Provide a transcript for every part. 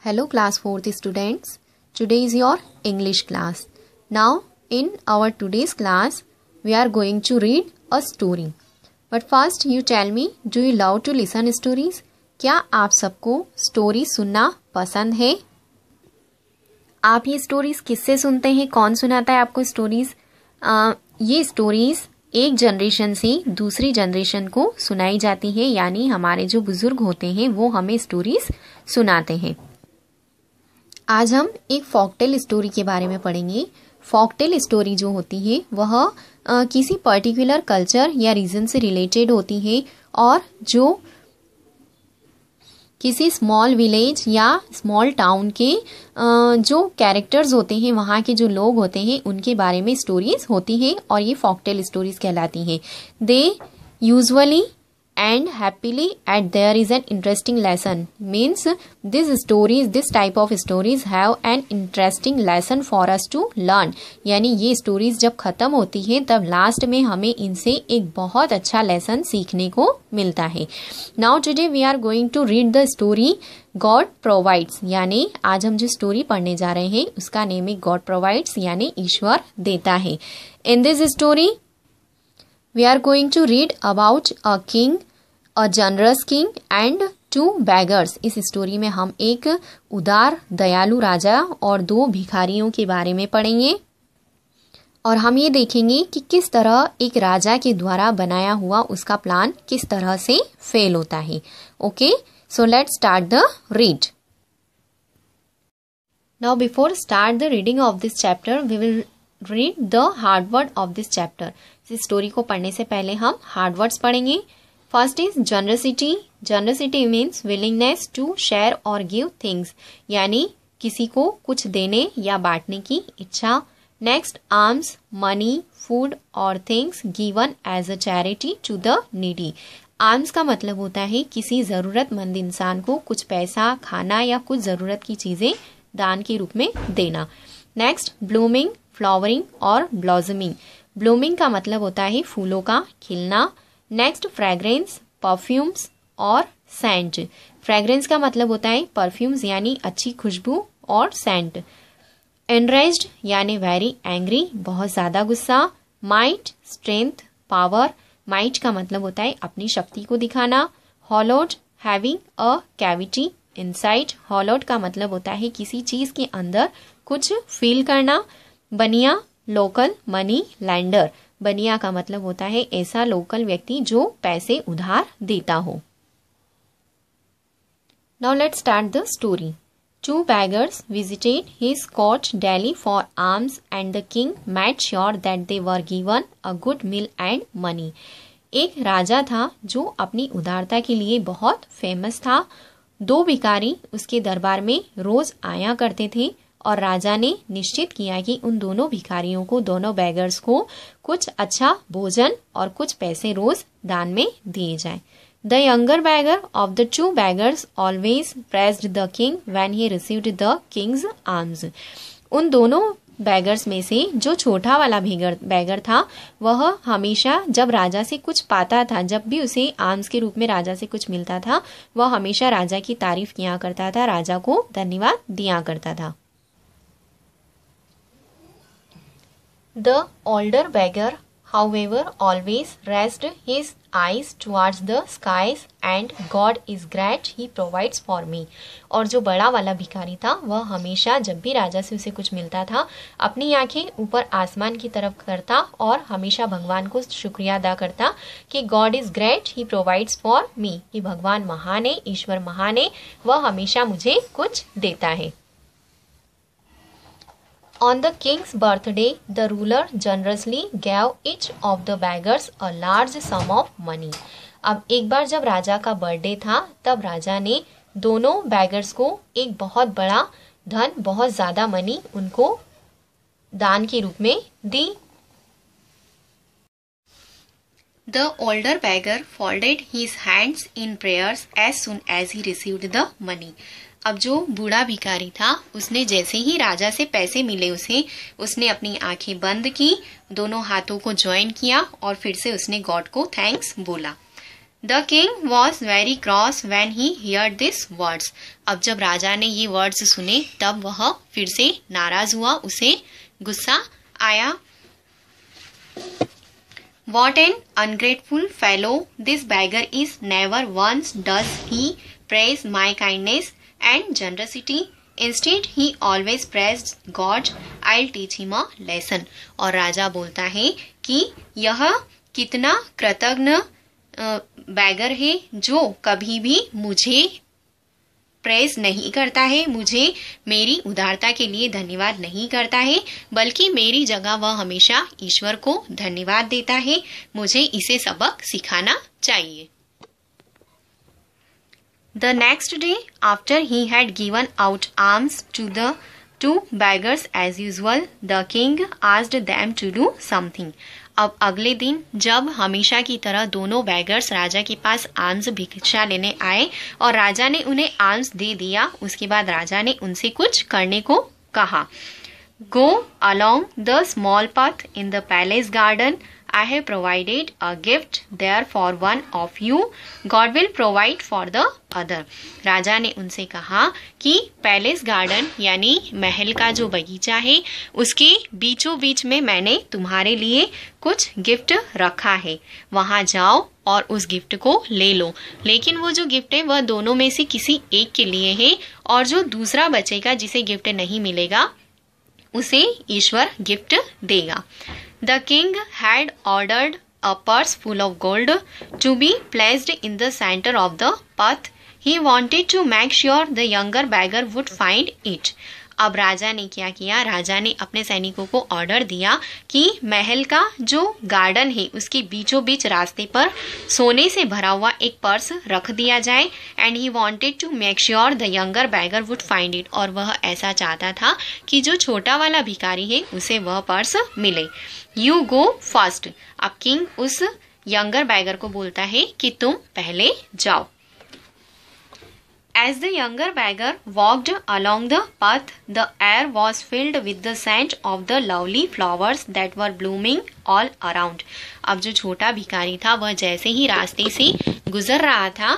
Hello class 4th students. Today is your English class. Now in our today's class we are going to read a story. But first you tell me, do you love to listen stories? क्या आप सबको story सुनना पसंद है? आप ये stories किससे सुनते हैं? कौन सुनाता है आपको स्टोरीज? ये स्टोरीज एक जनरेशन से दूसरी जनरेशन को सुनाई जाती है, यानी हमारे जो बुजुर्ग होते हैं वो हमें स्टोरीज सुनाते हैं. आज हम एक फॉकटेल स्टोरी के बारे में पढ़ेंगे. फॉकटेल स्टोरी जो होती है वह किसी पर्टिकुलर कल्चर या रीजन से रिलेटेड होती है और जो किसी स्मॉल विलेज या स्मॉल टाउन के जो कैरेक्टर्स होते हैं, वहाँ के जो लोग होते हैं, उनके बारे में स्टोरीज होती हैं और ये फॉकटेल स्टोरीज कहलाती हैं. They usually and happily and there is an interesting lesson. Means this type of stories have an interesting lesson for us to learn. यानी ये stories जब खत्म होती है तब लास्ट में हमें इनसे एक बहुत अच्छा लेसन सीखने को मिलता है. Now today we are going to read the story God provides. यानी आज हम जो स्टोरी पढ़ने जा रहे हैं उसका नेम है God provides, यानी ईश्वर देता है. In this story we are going to read about a king, a generous king and two beggars. इस स्टोरी में हम एक उदार दयालु राजा और दो भिखारियों के बारे में पढ़ेंगे और हम ये देखेंगे कि किस तरह एक राजा के द्वारा बनाया हुआ उसका प्लान किस तरह से फेल होता है. Okay, so let's start the read. Now before start the reading of this chapter we will read the hard word of this chapter. इस स्टोरी को पढ़ने से पहले हम हार्ड वर्ड्स पढ़ेंगे. First is generosity. Generosity means willingness to share और give things, यानी किसी को कुछ देने या बांटने की इच्छा. नेक्स्ट आर्म्स, मनी, फूड और things given as a charity to the needy. Arms का मतलब होता है किसी जरूरतमंद इंसान को कुछ पैसा, खाना या कुछ जरूरत की चीजें दान के रूप में देना. नेक्स्ट ब्लूमिंग, फ्लावरिंग और ब्लॉसमिंग. ब्लूमिंग का मतलब होता है फूलों का खिलना. नेक्स्ट फ्रेग्रेंस, परफ्यूम्स और सेंट. फ्रेग्रेंस का मतलब होता है परफ्यूम्स यानी अच्छी खुशबू और सेंट. एनरेज्ड यानी वेरी एंग्री, बहुत ज्यादा गुस्सा. Might, strength, power. माइट का मतलब होता है अपनी शक्ति को दिखाना. Hollowed, having a cavity inside. Hollowed का मतलब होता है किसी चीज के अंदर कुछ फील करना. बनिया, लोकल, मनी लैंडर. बनिया का मतलब होता है ऐसा लोकल व्यक्ति जो पैसे उधार देता हो. Now let's start the story. Two beggars visited his court daily for alms and the king made sure that they were given a good meal and money. एक राजा था जो अपनी उदारता के लिए बहुत फेमस था. दो भिखारी उसके दरबार में रोज आया करते थे और राजा ने निश्चित किया कि उन दोनों भिखारियों को, दोनों बेगर्स को कुछ अच्छा भोजन और कुछ पैसे रोज दान में दिए जाए. The younger beggar of the two beggars always praised the king when he received the king's alms. उन दोनों बैगर्स में से जो छोटा वाला बैगर था वह हमेशा जब राजा से कुछ पाता था, जब भी उसे आर्म्स के रूप में राजा से कुछ मिलता था, वह हमेशा राजा की तारीफ किया करता था, राजा को धन्यवाद दिया करता था. The older beggar, however, always raised his eyes towards the skies and God is great, he provides for me. और जो बड़ा वाला भिखारी था वह हमेशा जब भी राजा से उसे कुछ मिलता था अपनी आंखें ऊपर आसमान की तरफ करता और हमेशा भगवान को शुक्रिया अदा करता कि God is great, he provides for me, कि भगवान महान है, ईश्वर महान है, वह हमेशा मुझे कुछ देता है. On the king's birthday, the ruler generously gave each of the beggars a large sum of money. अब एक बार जब राजा का बर्थडे था तब राजा ने दोनों बेगर्स को एक बहुत बड़ा धन, बहुत ज्यादा मनी उनको दान के रूप में दी. The older beggar folded his hands in prayers as soon as he received the money. अब जो बूढ़ा भिखारी था उसने जैसे ही राजा से पैसे मिले उसने अपनी आंखें बंद की, दोनों हाथों को ज्वाइन किया और फिर से उसने गॉड को थैंक्स बोला. The king was very cross when he heard this words. अब जब राजा ने ये वर्ड्स सुने तब वह फिर से नाराज हुआ, उसे गुस्सा आया। What an ungrateful fellow this beggar is! Never once does he praise my kindness and generosity. Instead, he always praised God. I'll teach him a lesson. और राजा बोलता है कि यह कितना कृतज्ञ बैगर है जो कभी भी मुझे प्रेज नहीं करता है, मुझे मेरी उदारता के लिए धन्यवाद नहीं करता है, बल्कि मेरी जगह वह हमेशा ईश्वर को धन्यवाद देता है। मुझे इसे सबक सिखाना चाहिए। The next day, after he had given out alms to the two beggars as usual, the king asked them to do something. अब अगले दिन जब हमेशा की तरह दोनों बैगर्स राजा के पास आल्म्स भिक्षा लेने आए और राजा ने उन्हें आल्म्स दे दिया, उसके बाद राजा ने उनसे कुछ करने को कहा। Go along the small path in the palace garden. I have provided a gift there for one of you. God will provide for the other. राजा ने उनसे कहा कि पैलेस गार्डन यानी महल का जो बगीचा है उसके बीचों बीच में मैंने तुम्हारे लिए कुछ गिफ्ट रखा है, वहां जाओ और उस गिफ्ट को ले लो। लेकिन वो जो गिफ्ट है वह दोनों में से किसी एक के लिए है और जो दूसरा बचेगा जिसे गिफ्ट नहीं मिलेगा उसे ईश्वर गिफ्ट देगा। The king had ordered a purse full of gold to be placed in the center of the path. He wanted to make sure the younger beggar would find it. अब राजा ने क्या किया, राजा ने अपने सैनिकों को ऑर्डर दिया कि महल का जो गार्डन है उसके बीचों बीच रास्ते पर सोने से भरा हुआ एक पर्स रख दिया जाए। And he wanted to make sure the younger beggar would find it. और वह ऐसा चाहता था कि जो छोटा वाला भिखारी है उसे वह पर्स मिले। You go first. अब किंग उस यंगर बैगर को बोलता है कि तुम पहले जाओ। As the younger beggar walked along the path, the air was filled with the scent of the lovely flowers that were blooming all around. अब जो छोटा भिखारी था वह जैसे ही रास्ते से गुजर रहा था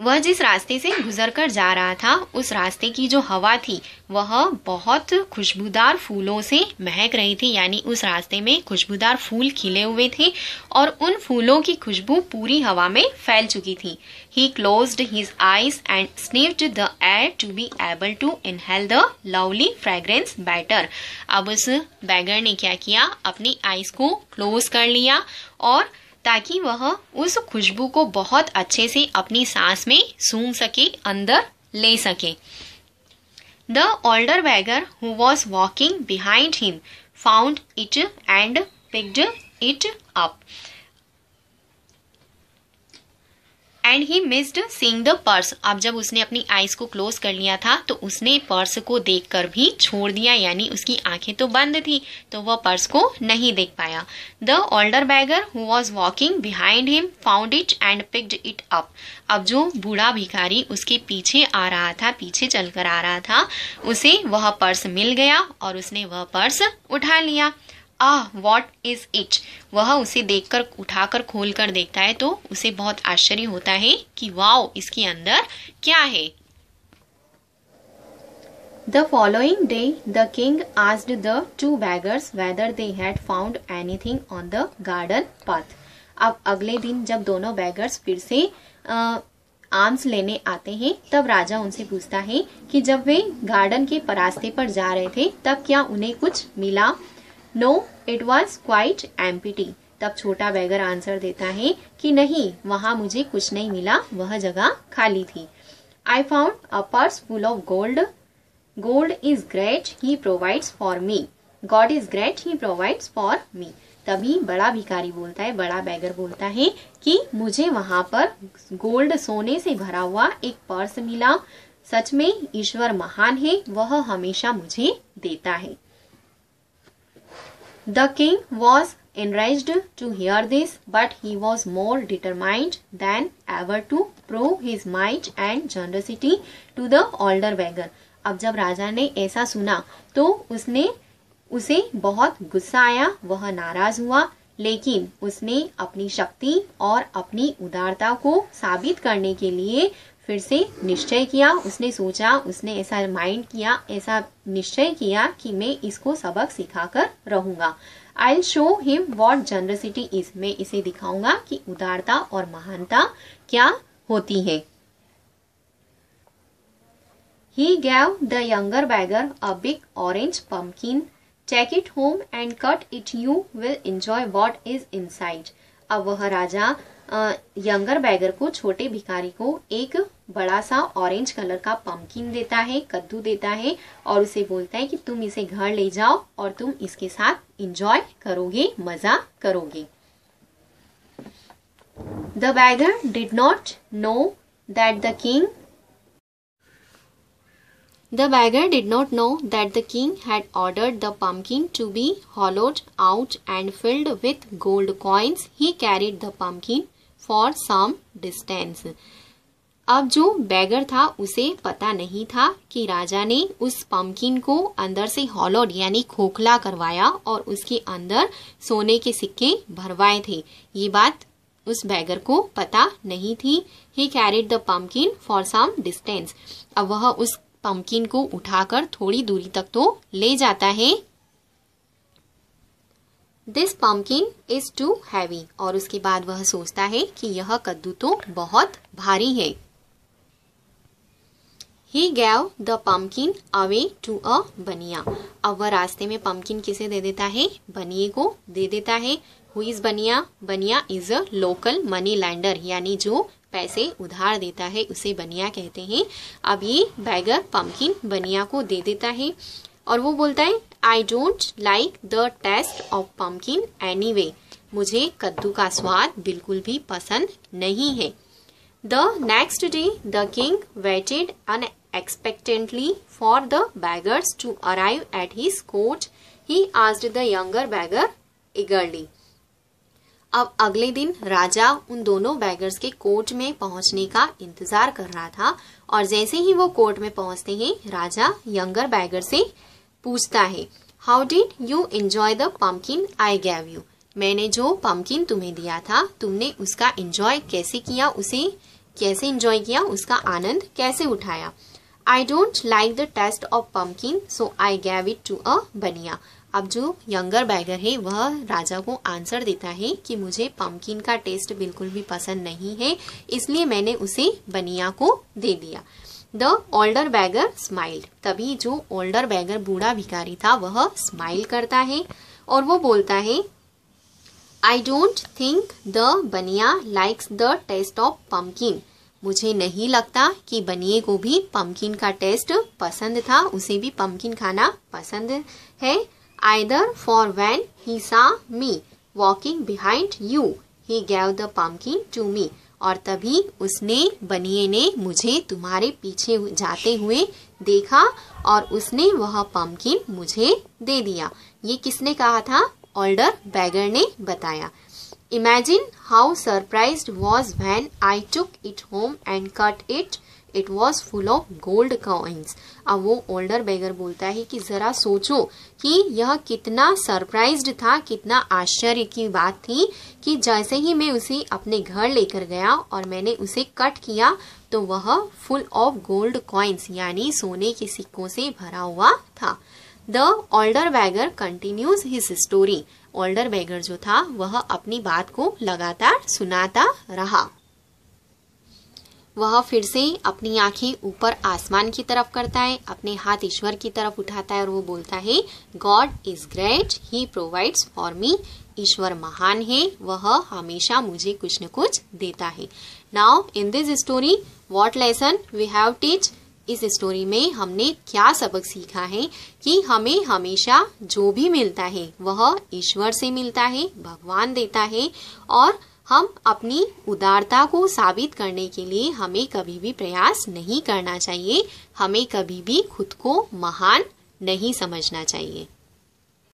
वह जिस रास्ते से गुजरकर जा रहा था उस रास्ते की जो हवा थी वह बहुत खुशबूदार फूलों से महक रही थी। यानी उस रास्ते में खुशबूदार फूल खिले हुए थे और उन फूलों की खुशबू पूरी हवा में फैल चुकी थी। He closed his eyes and sniffed the air to be able to inhale the lovely fragrance better. अब उस बैगर ने क्या किया, अपनी आईज को क्लोज कर लिया और ताकि वह उस खुशबू को बहुत अच्छे से अपनी सांस में सूंघ सके, अंदर ले सके। The older beggar who was walking behind him found it and picked it up. And he missed seeing the purse. अब जब उसने अपनी आईज को क्लोज कर लिया था तो उसने पर्स को देखकर भी छोड़ दिया, यानी उसकी आंखें तो बंद थी तो वह पर्स को नहीं देख पाया। The older beggar who was walking behind him found it and picked it up. अब जो बूढ़ा भिखारी उसके पीछे आ रहा था, पीछे चलकर आ रहा था, उसे वह पर्स मिल गया और उसने वह पर्स उठा लिया। What is it? वह उसे देखकर उठाकर खोल कर देखता है तो उसे बहुत आश्चर्य होता है कि वाओ, इसके अंदर क्या है। The following day, the king asked the two beggars whether they had found anything on the garden path. अब अगले दिन जब दोनों बेगर्स फिर से आम्स लेने आते हैं तब राजा उनसे पूछता है कि जब वे गार्डन के रास्ते पर जा रहे थे तब क्या उन्हें कुछ मिला। No, it was quite empty. तब छोटा बैगर आंसर देता है कि नहीं, वहां मुझे कुछ नहीं मिला, वह जगह खाली थी। I found a purse full of gold. Gold is great, he provides for me. God is great, he provides for me. तभी बड़ा भिखारी बोलता है, बड़ा बैगर बोलता है कि मुझे वहां पर गोल्ड सोने से भरा हुआ एक पर्स मिला। सच में ईश्वर महान है, वह हमेशा मुझे देता है। The king was enraged to hear this, but he was more determined than ever to prove his might and generosity to the older beggar. अब जब राजा ने ऐसा सुना तो उसे बहुत गुस्सा आया, वह नाराज हुआ, लेकिन उसने अपनी शक्ति और अपनी उदारता को साबित करने के लिए फिर से निश्चय किया। उसने सोचा, उसने ऐसा माइंड किया, ऐसा निश्चय किया कि मैं इसको सबक सिखाकर रहूंगा। I'll show him what generosity is। मैं इसे दिखाऊंगा कि उदारता और महानता क्या होती है। He gave the younger beggar a big orange pumpkin. Take it home and cut it. You will enjoy what is inside। अब वह राजा यंगर बैगर को, छोटे भिखारी को एक बड़ा सा ऑरेंज कलर का पंपकिन देता है, कद्दू देता है, और उसे बोलता है कि तुम इसे घर ले जाओ और तुम इसके साथ एंजॉय करोगे, मजा करोगे। The beggar did not know that the king had ordered the pumpkin to be hollowed out and filled with gold coins. He carried the pumpkin for some distance। अब जो बैगर था उसे पता नहीं था कि राजा ने उस पंपकिन को अंदर से हॉलोड यानी खोखला करवाया और उसके अंदर सोने के सिक्के भरवाए थे। ये बात उस बैगर को पता नहीं थी। He carried the pumpkin for some distance। अब वह उस पंपकिन को उठाकर थोड़ी दूरी तक तो ले जाता है। This pumpkin is too heavy। और उसके बाद वह सोचता है कि यह कद्दू तो बहुत भारी है। He gave the pumpkin away to a बनिया। अब वह रास्ते में पंपकिन किसे दे देता है? बनिए को दे देता है। Who is बनिया? बनिया is a local money lender, यानी जो पैसे उधार देता है उसे बनिया कहते हैं। अब ये बैगर पंपकिन बनिया को दे देता है और वो बोलता है I don't like the taste of pumpkin anyway। मुझे कद्दू का स्वाद बिल्कुल भी पसंद नहीं है। The next day the king waited unexpectedly for the beggars to arrive at his court। He asked the younger beggar eagerly। अब अगले दिन राजा उन दोनों बैगर्स के कोर्ट में पहुंचने का इंतजार कर रहा था और जैसे ही वो कोर्ट में पहुंचते हैं राजा यंगर बैगर से पूछता है how did you enjoy the pumpkin I gave you. मैंने जो पंपकिन तुम्हें दिया था तुमने उसका एंजॉय कैसे किया, उसे कैसे एंजॉय किया, उसका आनंद कैसे उठाया। I don't like the taste of pumpkin so I gave it to a bania. अब जो यंगर बैगर है वह राजा को आंसर देता है कि मुझे पंपकिन का टेस्ट बिल्कुल भी पसंद नहीं है, इसलिए मैंने उसे बनिया को दे दिया। The older beggar smiled. तभी जो ओल्डर बैगर बूढ़ा भिखारी था वह स्माइल करता है और वो बोलता है I don't think the bania likes the taste of pumpkin. मुझे नहीं लगता कि बनिए को भी पंपकिन का टेस्ट पसंद था, उसे भी पंपकिन खाना पसंद है। Either for when he saw me walking behind you, he gave the pumpkin to me। और तभी उसने बनिए ने मुझे तुम्हारे पीछे जाते हुए देखा और उसने वह पंपकिन मुझे दे दिया। ये किसने कहा था? ओल्डर बैगर ने बताया। Imagine how surprised was when I took it home and cut it। It was full of gold coins। अब वो ओल्डर बैगर बोलता है कि जरा सोचो कि यह कितना सरप्राइज्ड था, कितना आश्चर्य की बात थी कि जैसे ही मैं उसे अपने घर लेकर गया और मैंने उसे कट किया तो वह फुल ऑफ गोल्ड कॉइन्स यानी सोने के सिक्कों से भरा हुआ था। The older beggar continues his story. Older beggar जो था वह अपनी बात को लगातार सुनाता रहा। वह फिर से अपनी आंखें ऊपर आसमान की तरफ करता है, अपने हाथ ईश्वर की तरफ उठाता है और वो बोलता है God is great, he provides for me. ईश्वर महान है, वह हमेशा मुझे कुछ न कुछ देता है। Now in this story what lesson we have teach. इस स्टोरी में हमने क्या सबक सीखा है कि हमें हमेशा जो भी मिलता है वह ईश्वर से मिलता है, भगवान देता है और हम अपनी उदारता को साबित करने के लिए हमें कभी भी प्रयास नहीं करना चाहिए, हमें कभी भी खुद को महान नहीं समझना चाहिए।